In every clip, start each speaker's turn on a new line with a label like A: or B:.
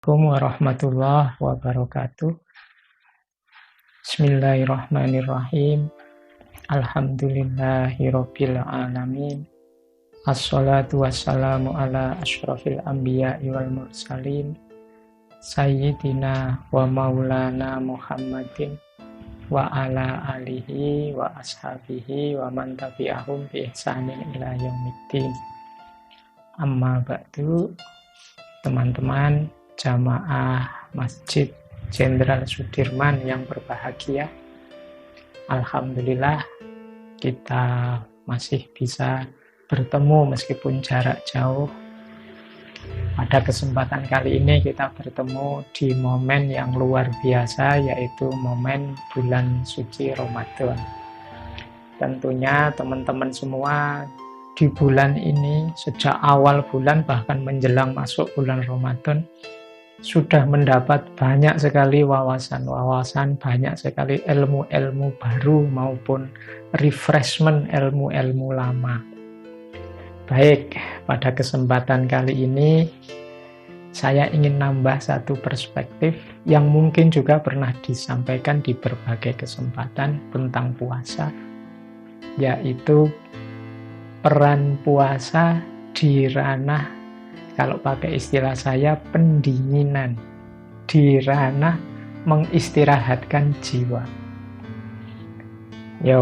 A: Assalamualaikum warahmatullahi wabarakatuh. Bismillahirrahmanirrahim. Alhamdulillahirabbil alamin. Assalatu wassalamu ala asyrafil anbiya'i wal mursalin. Sayyidina wa maulana Muhammadin wa ala alihi wa ashabihi wa man tabi'ahum bi ihsanin ila yaumiddin. Amma ba'du, teman-teman jamaah Masjid Jenderal Sudirman yang berbahagia. Alhamdulillah kita masih bisa bertemu meskipun jarak jauh. Pada kesempatan kali ini kita bertemu di momen yang luar biasa, yaitu momen bulan suci Ramadan. Tentunya teman-teman semua di bulan ini, sejak awal bulan bahkan menjelang masuk bulan Ramadan, sudah mendapat banyak sekali wawasan-wawasan, banyak sekali ilmu-ilmu baru maupun refreshment ilmu-ilmu lama. Baik, pada kesempatan kali ini saya ingin nambah satu perspektif yang mungkin juga pernah disampaikan di berbagai kesempatan tentang puasa, yaitu peran puasa di ranah, kalau pakai istilah saya, pendinginan, di ranah mengistirahatkan jiwa. Ya,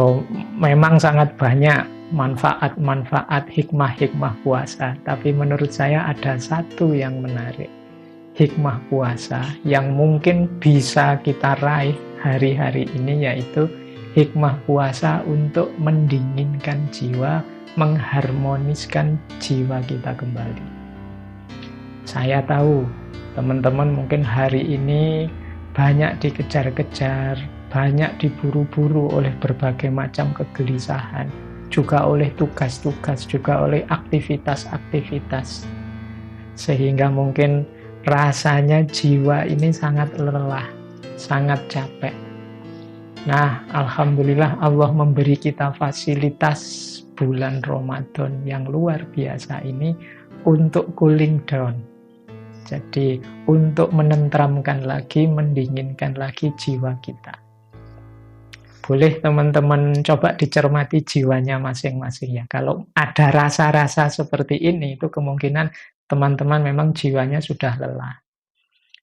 A: memang sangat banyak manfaat-manfaat, hikmah-hikmah puasa, tapi menurut saya ada satu yang menarik. Hikmah puasa yang mungkin bisa kita raih hari-hari ini, yaitu hikmah puasa untuk mendinginkan jiwa, mengharmoniskan jiwa kita kembali. Saya tahu teman-teman mungkin hari ini banyak dikejar-kejar, banyak diburu-buru oleh berbagai macam kegelisahan, juga oleh tugas-tugas, juga oleh aktivitas-aktivitas. Sehingga mungkin rasanya jiwa ini sangat lelah, sangat capek. Nah, alhamdulillah Allah memberi kita fasilitas bulan Ramadan yang luar biasa ini untuk cooling down. Jadi untuk menenteramkan lagi, mendinginkan lagi jiwa kita. Boleh teman-teman coba dicermati jiwanya masing-masing ya. Kalau ada rasa-rasa seperti ini, itu kemungkinan teman-teman memang jiwanya sudah lelah.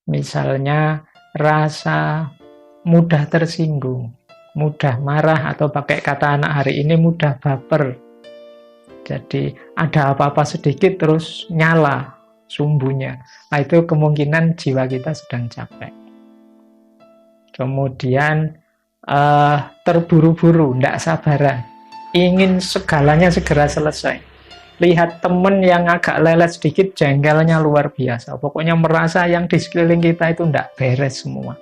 A: Misalnya rasa mudah tersinggung, mudah marah, atau pakai kata anak hari ini mudah baper. Jadi ada apa-apa sedikit terus nyala sumbunya. Nah, itu kemungkinan jiwa kita sedang capek. Kemudian terburu-buru, tidak sabaran, ingin segalanya segera selesai. Lihat teman yang agak lelet sedikit, jengkelnya luar biasa. Pokoknya merasa yang di sekeliling kita itu tidak beres semua.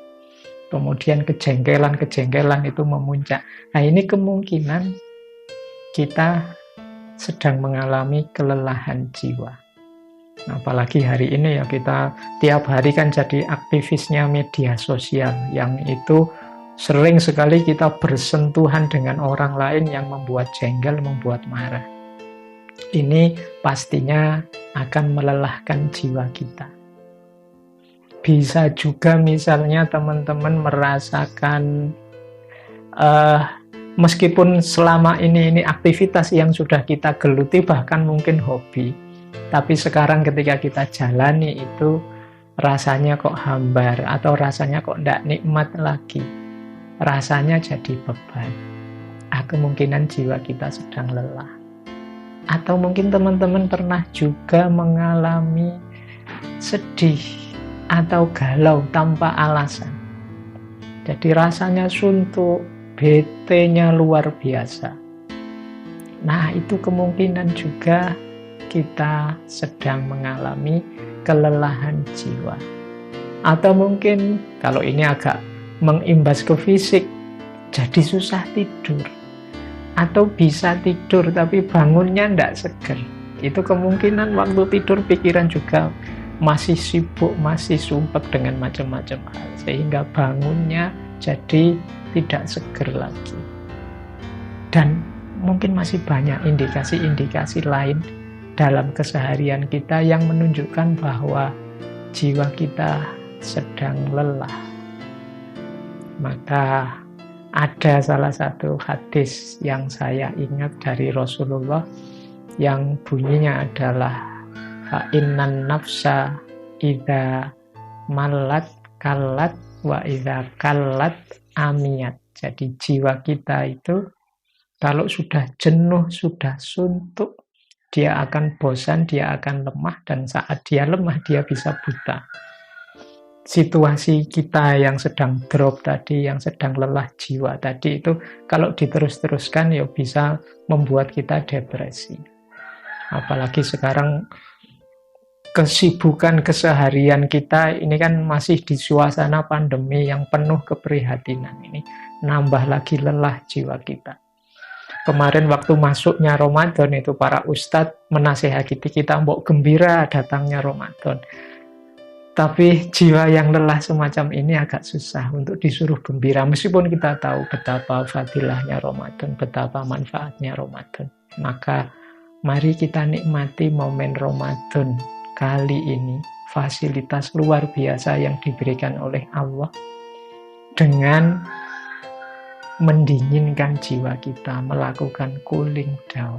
A: Kemudian kejengkelan itu memuncak. Nah, ini kemungkinan kita sedang mengalami kelelahan jiwa. Apalagi hari ini ya, kita tiap hari kan jadi aktivisnya media sosial, yang itu sering sekali kita bersentuhan dengan orang lain yang membuat jengkel, membuat marah. Ini pastinya akan melelahkan jiwa kita. Bisa juga misalnya teman-teman merasakan meskipun selama ini aktivitas yang sudah kita geluti, bahkan mungkin hobi, tapi sekarang ketika kita jalani itu rasanya kok hambar, atau rasanya kok tidak nikmat lagi, rasanya jadi beban. Kemungkinan jiwa kita sedang lelah. Atau mungkin teman-teman pernah juga mengalami sedih atau galau tanpa alasan. Jadi rasanya suntuk, bete-nya luar biasa. Nah, itu kemungkinan juga kita sedang mengalami kelelahan jiwa. Atau mungkin kalau ini agak mengimbas ke fisik, jadi susah tidur. Atau bisa tidur tapi bangunnya tidak seger. Itu kemungkinan waktu tidur pikiran juga masih sibuk, masih sumpek dengan macam-macam hal, sehingga bangunnya jadi tidak seger lagi. Dan mungkin masih banyak indikasi-indikasi lain dalam keseharian kita yang menunjukkan bahwa jiwa kita sedang lelah, maka ada salah satu hadis yang saya ingat dari Rasulullah yang bunyinya adalah fa innan nafsa idza mallat kallat wa idza kallat amiyat. Jadi jiwa kita itu kalau sudah jenuh, sudah suntuk, dia akan bosan, dia akan lemah, dan saat dia lemah dia bisa buta. Situasi kita yang sedang drop tadi, yang sedang lelah jiwa tadi itu kalau diterus-teruskan ya bisa membuat kita depresi. Apalagi sekarang kesibukan keseharian kita ini kan masih di suasana pandemi yang penuh keprihatinan ini. Nambah lagi lelah jiwa kita. Kemarin waktu masuknya Ramadan itu para ustadz menasehati kita, mbok gembira datangnya Ramadan. Tapi jiwa yang lelah semacam ini agak susah untuk disuruh gembira. Meskipun kita tahu betapa fadilahnya Ramadan, betapa manfaatnya Ramadan. Maka mari kita nikmati momen Ramadan kali ini, fasilitas luar biasa yang diberikan oleh Allah dengan mendinginkan jiwa kita, melakukan cooling down.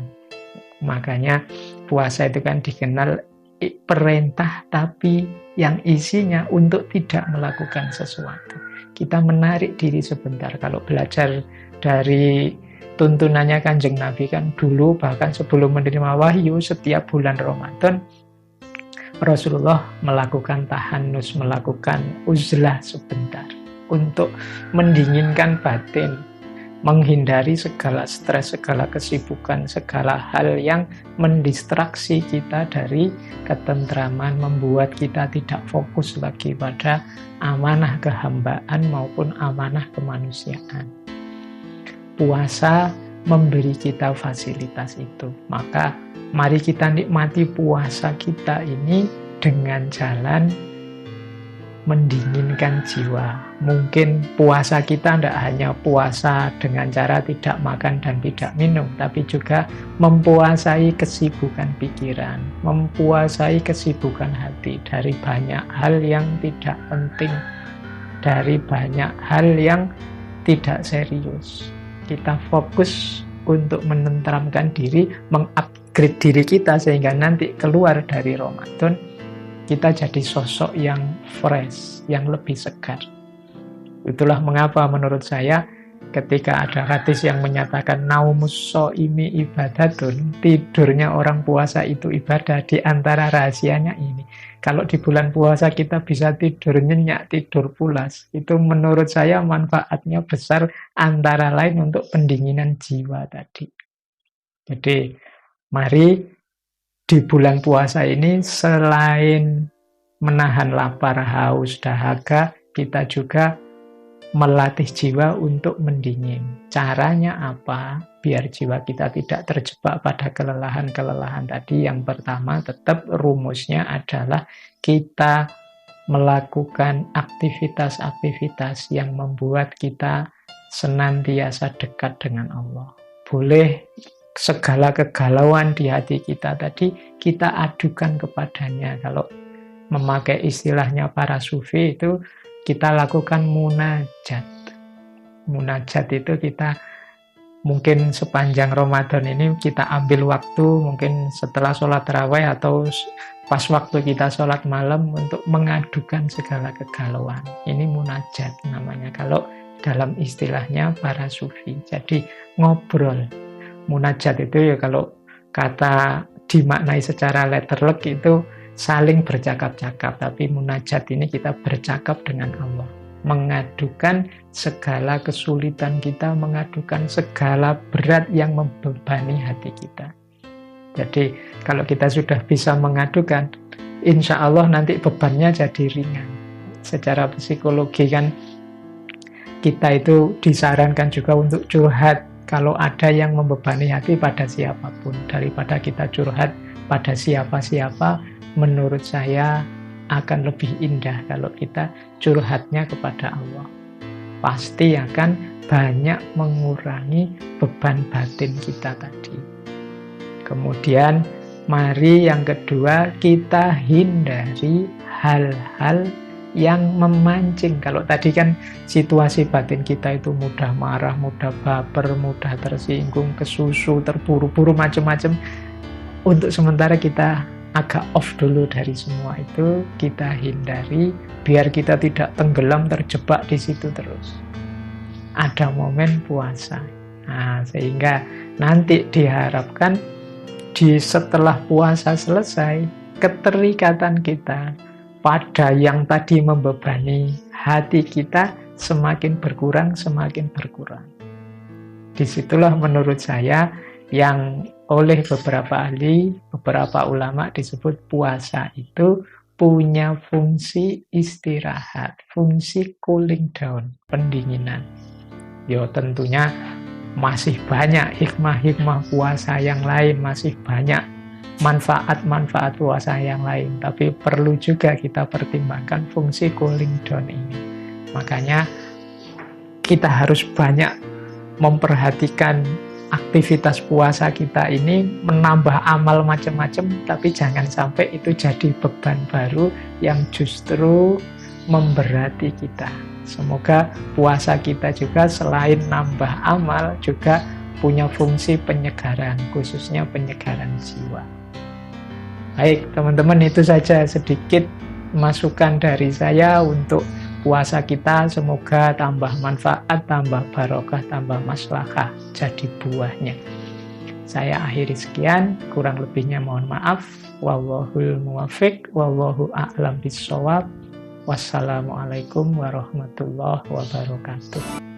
A: Makanya puasa itu kan dikenal perintah tapi yang isinya untuk tidak melakukan sesuatu. Kita menarik diri sebentar. Kalau belajar dari tuntunannya Kanjeng Nabi kan dulu bahkan sebelum menerima wahyu setiap bulan Ramadan Rasulullah melakukan tahanus, melakukan uzlah sebentar untuk mendinginkan batin, menghindari segala stres, segala kesibukan, segala hal yang mendistraksi kita dari ketentraman, membuat kita tidak fokus lagi pada amanah kehambaan maupun amanah kemanusiaan. Puasa memberi kita fasilitas itu. Maka mari kita nikmati puasa kita ini dengan jalan mendinginkan jiwa. Mungkin puasa kita tidak hanya puasa dengan cara tidak makan dan tidak minum, tapi juga mempuasai kesibukan pikiran, mempuasai kesibukan hati dari banyak hal yang tidak penting, dari banyak hal yang tidak serius. Kita fokus untuk menenteramkan diri, mengupgrade diri kita sehingga nanti keluar dari Ramadan kita jadi sosok yang fresh, yang lebih segar. Itulah mengapa menurut saya ketika ada hadis yang menyatakan naumus shaimi ibadatun, tidurnya orang puasa itu ibadah, di antara rahasianya ini. Kalau di bulan puasa kita bisa tidur nyenyak, tidur pulas, itu menurut saya manfaatnya besar, antara lain untuk pendinginan jiwa tadi. Jadi mari di bulan puasa ini selain menahan lapar, haus, dahaga, kita juga melatih jiwa untuk mendingin. Caranya apa? Biar jiwa kita tidak terjebak pada kelelahan-kelelahan tadi. Yang pertama, tetap rumusnya adalah kita melakukan aktivitas-aktivitas yang membuat kita senantiasa dekat dengan Allah. Boleh segala kegalauan di hati kita tadi kita adukan kepadanya. Kalau memakai istilahnya para sufi itu kita lakukan munajat. Munajat itu kita mungkin sepanjang Ramadan ini kita ambil waktu mungkin setelah sholat tarawih atau pas waktu kita sholat malam untuk mengadukan segala kegalauan. Ini munajat namanya kalau dalam istilahnya para sufi. Jadi ngobrol. Munajat itu ya kalau kata dimaknai secara letterlek itu saling bercakap-cakap, tapi munajat ini kita bercakap dengan Allah, mengadukan segala kesulitan kita, mengadukan segala berat yang membebani hati kita. Jadi kalau kita sudah bisa mengadukan, insya Allah nanti bebannya jadi ringan. Secara psikologi kan kita itu disarankan juga untuk curhat kalau ada yang membebani hati pada siapapun. Daripada kita curhat pada siapa-siapa, menurut saya akan lebih indah kalau kita curhatnya kepada Allah. Pasti akan banyak mengurangi beban batin kita tadi. Kemudian, mari yang kedua, kita hindari hal-hal yang memancing. Kalau tadi kan situasi batin kita itu mudah marah, mudah baper, mudah tersinggung, kesusu, terburu-buru, macam-macam. Untuk sementara kita agak off dulu dari semua itu, kita hindari biar kita tidak tenggelam terjebak di situ terus. Ada momen puasa. Nah, sehingga nanti diharapkan setelah puasa selesai, keterikatan kita pada yang tadi membebani hati kita semakin berkurang, semakin berkurang. Disitulah menurut saya yang oleh beberapa ahli, beberapa ulama disebut puasa itu punya fungsi istirahat, fungsi cooling down, pendinginan. Ya tentunya masih banyak hikmah-hikmah puasa yang lain, masih banyak manfaat-manfaat puasa yang lain, tapi perlu juga kita pertimbangkan fungsi cooling down ini. Makanya kita harus banyak memperhatikan aktivitas puasa kita ini, menambah amal macam-macam, tapi jangan sampai itu jadi beban baru yang justru memberati kita. Semoga puasa kita juga selain nambah amal juga punya fungsi penyegaran, khususnya penyegaran jiwa. Baik teman-teman, itu saja sedikit masukan dari saya untuk puasa kita. Semoga tambah manfaat, tambah barokah, tambah maslahah jadi buahnya. Saya akhiri sekian, kurang lebihnya mohon maaf. Wallahul muwaffiq, wallahu a'lam bishawab. Wassalamualaikum warahmatullahi wabarakatuh.